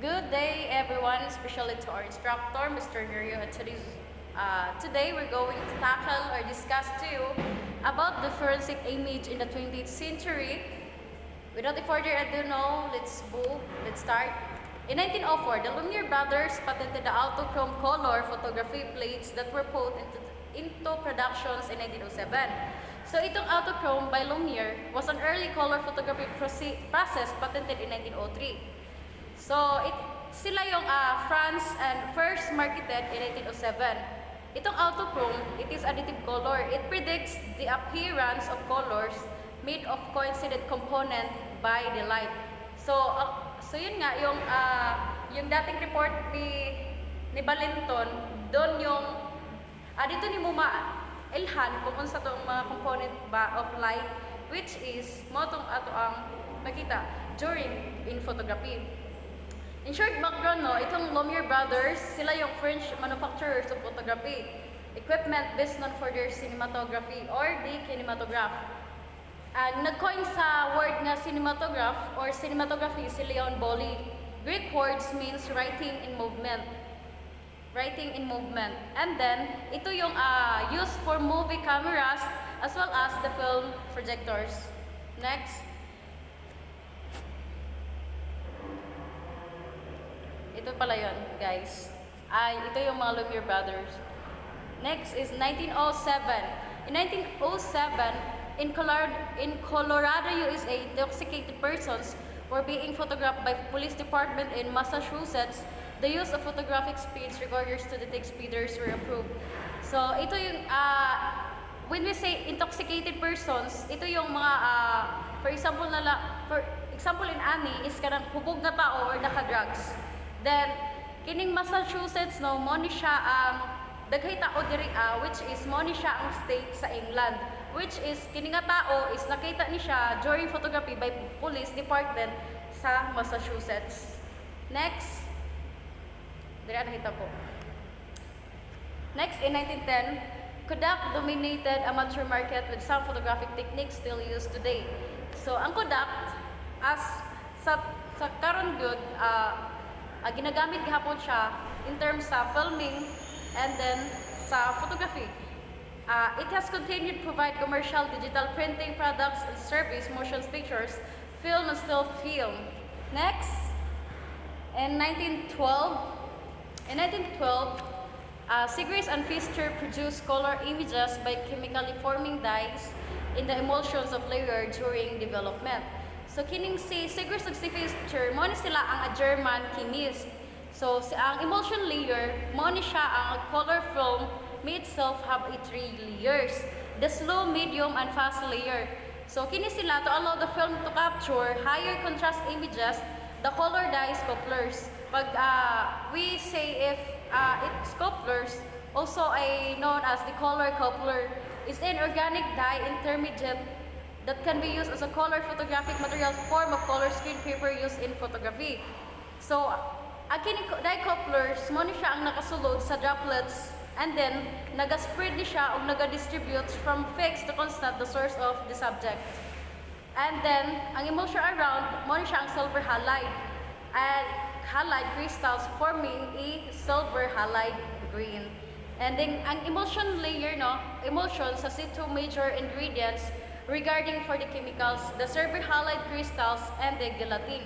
Good day, everyone, especially to our instructor, Mr. Nerio. And today we're going to tackle or discuss to you about the forensic image in the 20th century. Without further ado, let's start. In 1904, the Lumiere brothers patented the autochrome color photography plates that were put into productions in 1907. So itong autochrome by Lumiere was an early color photography process patented in 1903. So sila yung France and first marketed in 1907. Itong autochrome, it is additive color. It predicts the appearance of colors made of coincident component by the light. So yun nga yung dating report ni Balinton, doon yung dito ni Muma Ilhan kung unsa tong mga component ba of light, which is motong ato ang makita during in photography. In short background, itong Lumiere brothers, sila yung French manufacturers of photography equipment best known for their cinematography or the kinematograph. Nag-coin sa word nga cinematograph or cinematography si Leon Boly. Greek words means writing in movement. And then, ito yung used for movie cameras as well as the film projectors. Next. Ito pala yun, guys. Ito yung mga Lumiere brothers. Next is 1907. In 1907, in Colorado, USA, intoxicated persons were being photographed by police department in Massachusetts. The use of photographic speeds recorders to detect speeders were approved. So, ito yung, when we say intoxicated persons, ito yung mga, for example in ani, is kanang hubog na tao or naka-drugs. Then, kining Massachusetts, mo ni siya ang daghay tao diri which is mo ni siya ang state sa England. Which is, kining nga tao is nakita ni siya during photography by police department sa Massachusetts. Next. Diri nakita po. Next, in 1910, Kodak dominated amateur market with some photographic techniques still used today. So, ang Kodak, as sa karon good, ginagamit gihapon siya in terms sa filming and then sa photography. It has continued to provide commercial digital printing products and service, motion pictures, film and still film. Next, in 1912, Sigris and Pfister produced color images by chemically forming dyes in the emulsions of layer during development. So kining si Sigris ug si Pfister, mo ni sila ang German chemist. So ang emulsion layer, mo ni siya ang color film may itself have 3 layers. The slow, medium, and fast layer. So kini sila to allow the film to capture higher contrast images, the color dyes couplers. Pag we say if it's couplers, also known as the color coupler, is an organic dye intermediate that can be used as a color photographic material form of color screen paper used in photography. So, kining dye couplers, mo ni siya ang nakasulod sa droplets and then naga-spread ni siya o naga-distribute from fixed to constant the source of the subject. And then, ang emulsion around, mo ni siya ang silver halide. And halide crystals forming a silver halide green. And then, ang emulsion layer, emulsion sa two major ingredients regarding for the chemicals, the silver halide crystals and the gelatin.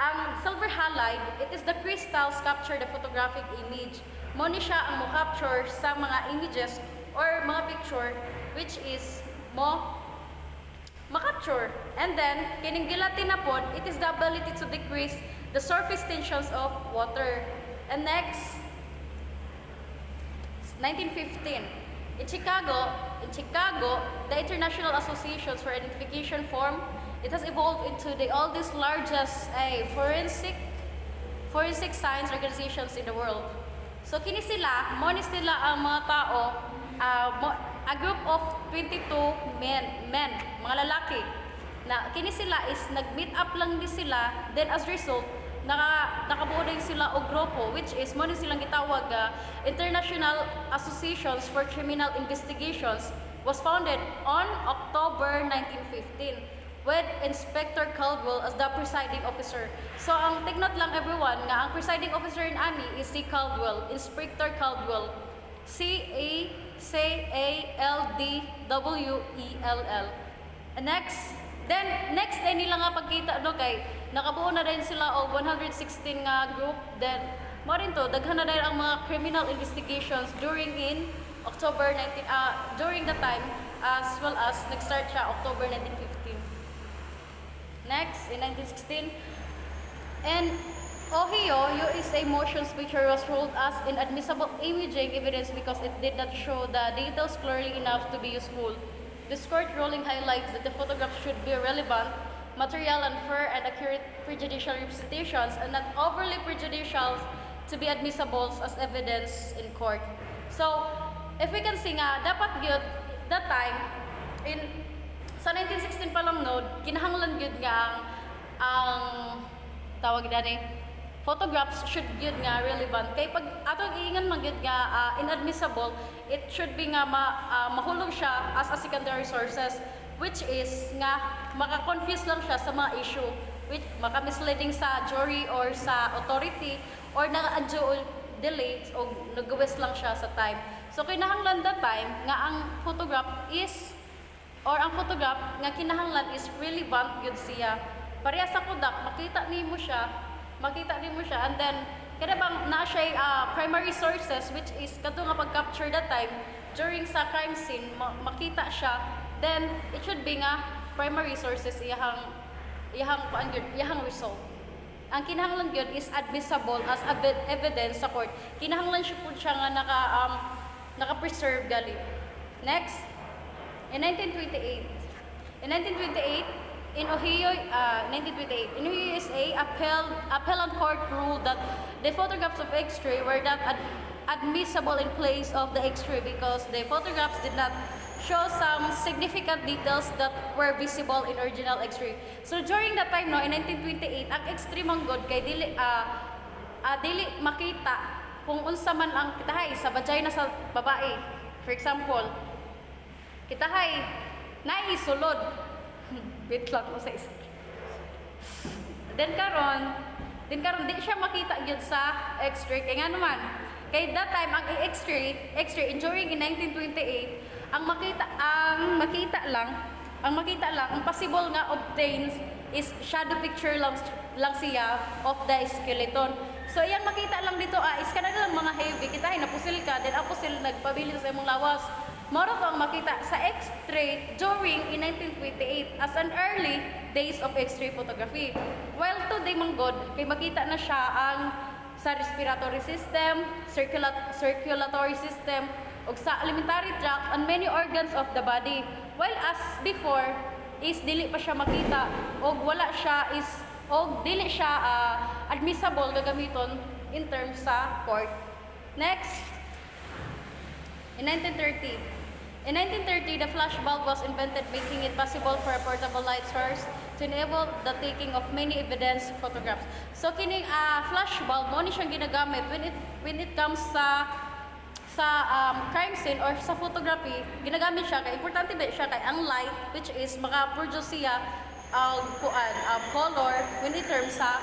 Ang silver halide, it is the crystals capture the photographic image. Mo ni siya ang mo-capture sa mga images or mga picture which is ma-capture. And then, kining gelatin na pod, it is the ability to decrease the surface tensions of water. And next, 1915. In Chicago, the International Associations for Identification form, it has evolved into the oldest, largest forensic science organizations in the world. So kini sila, mo ni sila ang mga tao, a group of 22 men, mga lalaki, na kini sila is nag-meet up lang din sila, then as result, nakabuo din sila og grupo which is mo ni silang gitawag International Associations for Criminal Investigations was founded on October 1915. with Inspector Caldwell as the presiding officer. So ang take note lang everyone nga ang presiding officer in ani is si Caldwell, Inspector Caldwell. Caldwell. And next day nila nga pagkita no kay nakabuo na din sila og 116 nga group. Then mo rin to daghan na din ang mga criminal investigations during the time as well as nag-start siya October 1915. Next, in 1916, in Ohio, USA motions picture was ruled as inadmissible imaging evidence because it did not show the details clearly enough to be useful. This court ruling highlights that the photographs should be relevant, material, and fair and accurate prejudicial representations and not overly prejudicial to be admissible as evidence in court. So, if we can see nga, dapat gyud that time, sa 1916 pa lang no, kinahanglan gyud nga ang tawag dani, photographs should gyud nga relevant. Kay pag atong iingan man gyud nga inadmissible, it should be nga mahulog siya as a secondary sources, which is nga maka-confuse lang siya sa mga issue, which maka-misleading sa jury or sa authority or naka-adjo delay o nag-waste lang siya sa time. So kinahanglan that time nga ang photograph nga kinahanglan is relevant gyud siya. Pareha sa kudak makita nimo siya and then kada bang na siya primary sources which is kadto nga pag-capture that time during sa crime scene makita siya, then it should be nga primary sources iyahang result. Ang kinahanglan gyud is admissible as evidence sa court. Kinahanglan siya nga naka-preserve gali. Next, in 1928, in Ohio, USA, appellate court ruled that the photographs of X-ray were not admissible in place of the X-ray because the photographs did not show some significant details that were visible in original X-ray. So during that time, no, in 1928, ang X-ray man god kay dili makita kung unsa man ang kitahay sa vagina sa babae. For example, kitahay naisulod. Wait lang ko sa isa. Then karon di siya makita gyud sa X-ray kay nga naman. Kay that time ang X-ray during in 1928 ang makita lang ang possible nga obtains is shadow picture lang siya of the skeleton. So iyang makita lang dito is kanang lang mga heavy kitahay napusil ka then ako sila nagpabili sa imong lawas. Maro to ang makita sa X-ray during in 1928 as an early days of X-ray photography. While today manggod kay makita na siya ang sa respiratory system, circulatory system, ug sa alimentary tract and many organs of the body. While as before is dili pa siya makita og dili siya admissible gagamiton in terms sa court. Next, in 1930, the flash bulb was invented, making it possible for a portable light source to enable the taking of many evidence photographs. So kining flash bulb mo ni siyang ginagamit when it comes sa crime scene or sa photography. Ginagamit siya kay importante ba siya kay ang light which is maka-produce siya color when it terms sa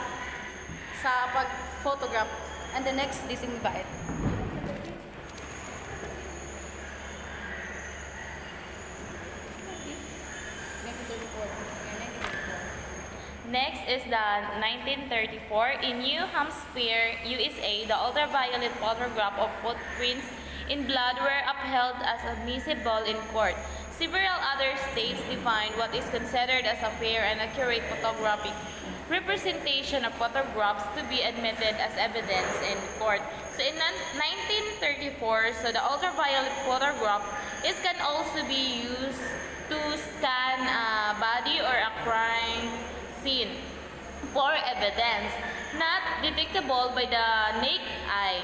pag-photograph. And the next disinvite. Next is the 1934. In New Hampshire, USA, the ultraviolet photograph of footprints in blood were upheld as admissible in court. Several other states defined what is considered as a fair and accurate photographic representation of photographs to be admitted as evidence in court. So in 1934, so the ultraviolet photograph can also be used to scan a body or a crime scene for evidence not detectable by the naked eye.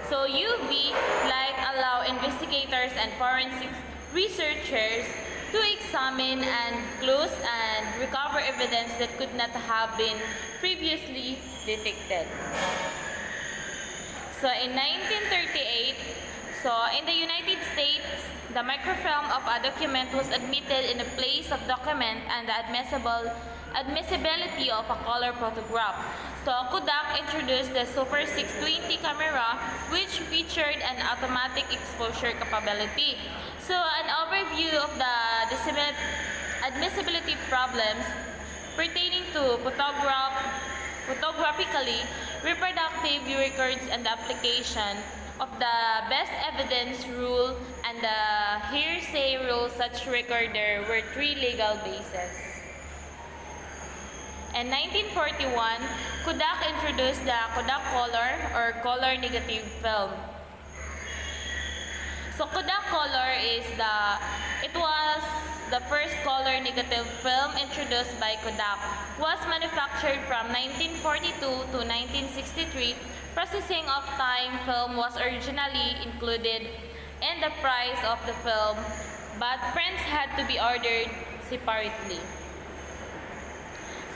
So UV light allow investigators and forensic researchers to examine and close and recover evidence that could not have been previously detected. So in 1938, So, in the United States, the microfilm of a document was admitted in the place of document and the admissibility of a color photograph. So, Kodak introduced the Super 620 camera, which featured an automatic exposure capability. So, an overview of the admissibility problems pertaining to photographically reproductive records and the application of the best evidence rule and the hearsay rule. Such recorder were three legal bases. In 1941, Kodak introduced the Kodak Color or color negative film. So Kodak Color it was the first color negative film introduced by Kodak. Was manufactured from 1942 to 1963. Processing of time film was originally included in the price of the film, but prints had to be ordered separately.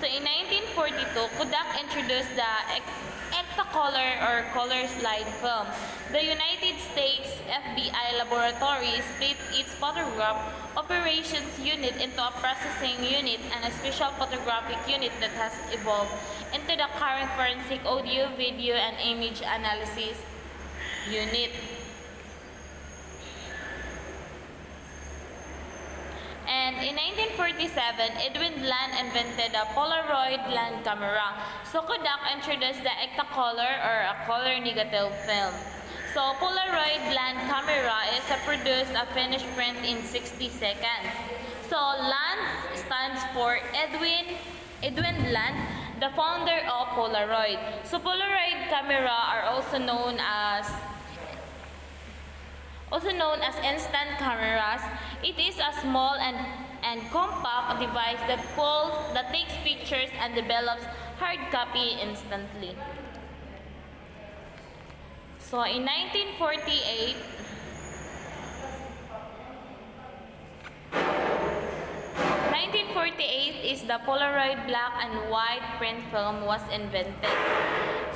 So in 1942, Kodak introduced the Ektacolor or color slide film. The United States FBI laboratory split its photograph operations unit into a processing unit and a special photographic unit that has evolved into the current forensic audio, video, and image analysis unit. And in 1947, Edwin Land invented a Polaroid land camera. So Kodak introduced the Ektacolor or a color negative film. So Polaroid land camera is produced a finished print in 60 seconds. So Land stands for Edwin Land, the founder of Polaroid. So Polaroid camera are also known as instant cameras. It is a small and compact device that takes pictures and develops hard copy instantly. So in 1948, is the Polaroid black and white print film was invented.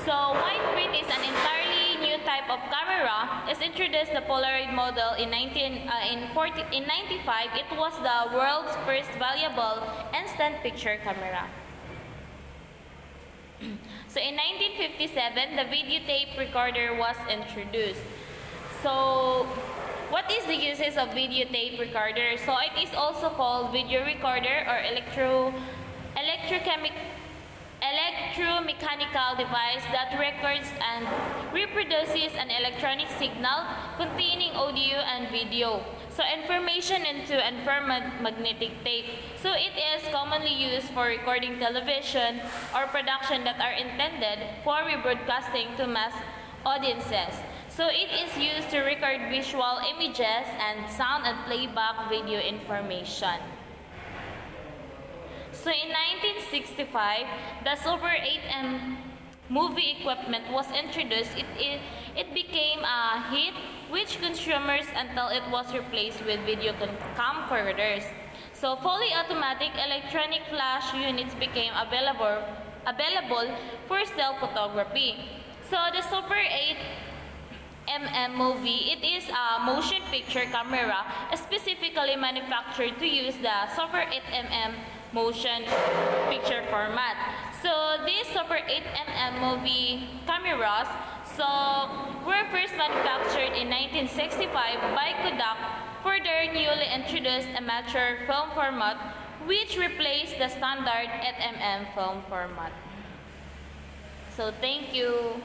So white print is an entirely new type of camera. Is introduced the Polaroid model in 95. It was the world's first valuable instant picture camera. So in 1957, the videotape recorder was introduced. So what is the uses of videotape recorder? So it is also called video recorder or electromechanical device that records and reproduces an electronic signal containing audio and video. So information into and from magnetic tape. So it is commonly used for recording television or production that are intended for rebroadcasting to mass audiences. So it is used to record visual images and sound and playback video information. So in 1965, the Super 8M movie equipment was introduced. It became a hit with consumers until it was replaced with video camcorders. So fully automatic electronic flash units became available for still photography. So the Super 8mm movie, it is a motion picture camera specifically manufactured to use the Super 8mm motion picture format. So these Super 8mm movie cameras were first manufactured in 1965 by Kodak for their newly introduced amateur film format, which replaced the standard 8mm film format. So thank you.